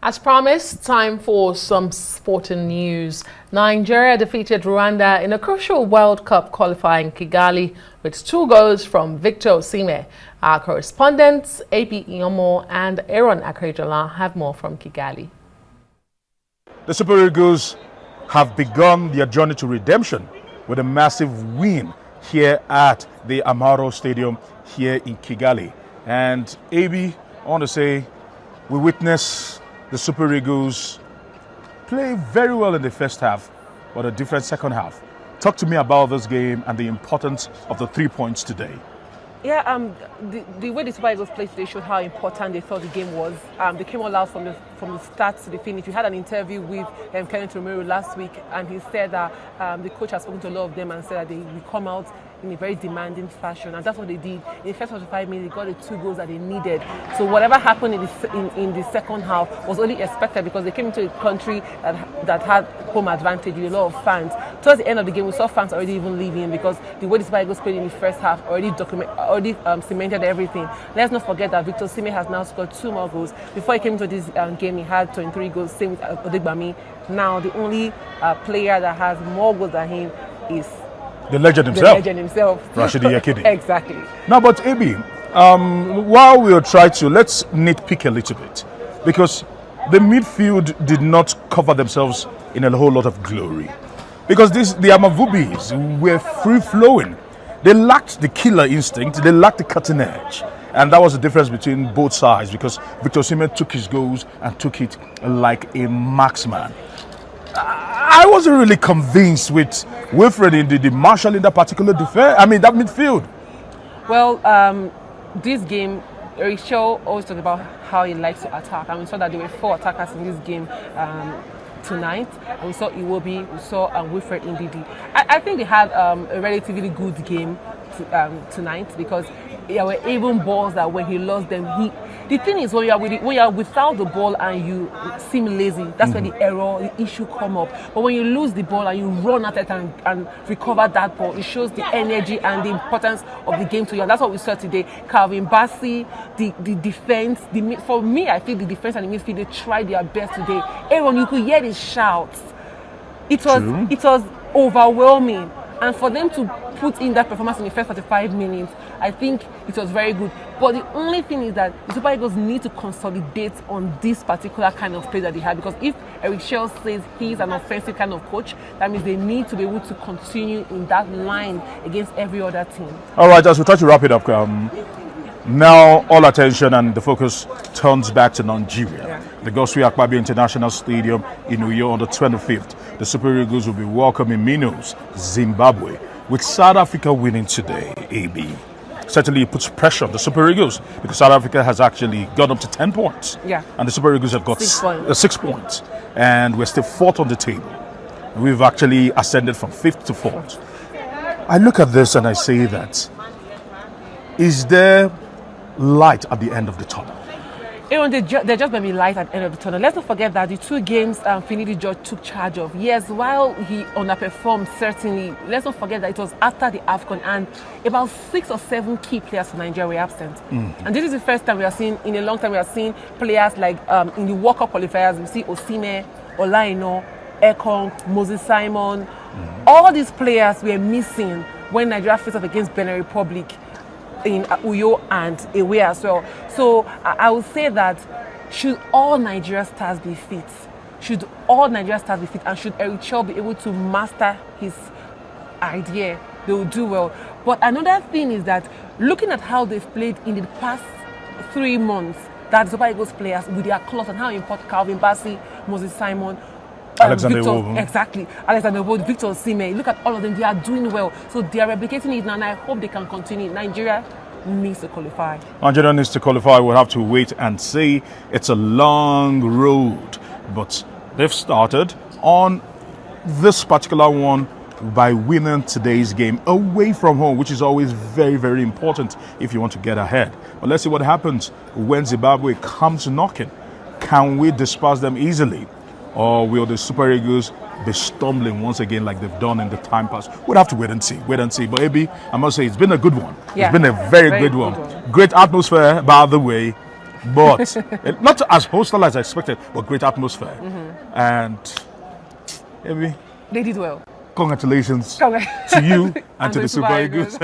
As promised, time for some sporting news. Nigeria defeated Rwanda in a crucial World Cup qualifying Kigali with 2 goals from Victor Osimhen. Our correspondents, AP Iyomo and Aaron Akrejola, have more from Kigali. The Super Eagles have begun their journey to redemption with a massive win here at the Amahoro Stadium here in Kigali. And AB, I want to say, we witnessed the Super Eagles play very well in the first half, but a different second half. Talk to me about this game and the importance of the 3 points today. Yeah, the way the Super Eagles played today showed how important they thought the game was. They came all out from the start to the finish. We had an interview with Kenneth Romero last week, and he said that the coach has spoken to a lot of them and said that they will come out in a very demanding fashion, and that's what they did. In the first 45 minutes, they got the 2 goals that they needed. So whatever happened in the second half was only expected because they came into a country that had home advantage with a lot of fans. Towards the end of the game, we saw fans already even leaving because the way the Super Eagles played in the first half already cemented everything. Let's not forget that Victor Osimhen has now scored 2 more goals. Before he came into this game, he had 23 goals, same with Odegbami. Now the only player that has more goals than him is the legend himself. Rashidi Yakini. Exactly. Now, but AB, while we'll try to, let's nitpick a little bit, because the midfield did not cover themselves in a whole lot of glory. Because the Amavubis were free-flowing. They lacked the killer instinct, they lacked the cutting edge. And that was the difference between both sides, because Victor Osimhen took his goals and took it like a marksman. I wasn't really convinced with Wilfred in the Marshall in that particular defense. I mean, that midfield. Well, this game, Eric Shaw always talked about how he likes to attack, and we saw that there were 4 attackers in this game tonight. And we saw Iwobi, we saw Wilfred Ndidi. I think they had a relatively good game tonight because there were even balls that when he lost them, the thing is when you are without the ball and you seem lazy, that's where the error, the issue come up. But when you lose the ball and you run at it and recover that ball, it shows the energy and the importance of the game to you. And that's what we saw today. Calvin Bassey, the defense, for me, I think the defense and the midfield, they tried their best today. Aaron, you could hear the shouts. It was overwhelming. And for them to put in that performance in the first 45 minutes, I think it was very good. But the only thing is that the Super Eagles need to consolidate on this particular kind of play that they have. Because if Eric Shaw says he's an offensive kind of coach, that means they need to be able to continue in that line against every other team. All right, as we try to wrap it up, now all attention and the focus turns back to Nigeria. Yeah. The Gosri Akpabio International Stadium in Uyo on the 25th. The Super Eagles will be welcoming Minos, Zimbabwe. With South Africa winning today, AB, certainly it puts pressure on the Super Eagles because South Africa has actually got up to 10 points. Yeah. And the Super Eagles have got 6 points. And we're still 4th on the table. We've actually ascended from 5th to 4th. I look at this and I say that, is there light at the end of the tunnel? Aaron, there just may be light at the end of the tunnel. Let's not forget that the 2 games Finidi George took charge of. Yes, while he underperformed, certainly, let's not forget that it was after the AFCON and about 6 or 7 key players from Nigeria were absent. And this is the first time we are seeing, in a long time, we are seeing players like in the World Cup qualifiers, we see Osimhen, Olaino, Ekong, Moses Simon. All these players were missing when Nigeria faced off against Benin Republic in Uyo and away as well. So I would say that should all Nigeria stars be fit, and should Eric Shaw be able to master his idea, they will do well. But another thing is that looking at how they've played in the past 3 months, that Super Eagles players with their class and how important Calvin Bassey, Moses Simon, Alexander Wood, Victor Osimhen. Look at all of them; they are doing well. So they are replicating it now, and I hope they can continue. Nigeria needs to qualify. Nigeria needs to qualify. We'll have to wait and see. It's a long road, but they've started on this particular one by winning today's game away from home, which is always very, very important if you want to get ahead. But let's see what happens when Zimbabwe comes knocking. Can we disperse them easily? Or will the Super Eagles be stumbling once again like they've done in the time past? We'll have to wait and see. But AB, I must say, it's been a good one. Yeah. It's been a very good one. Great atmosphere, by the way, but not as hostile as I expected, but great atmosphere. And maybe They did well. congratulations Congrats. to you and And to the the Super Super Eagles.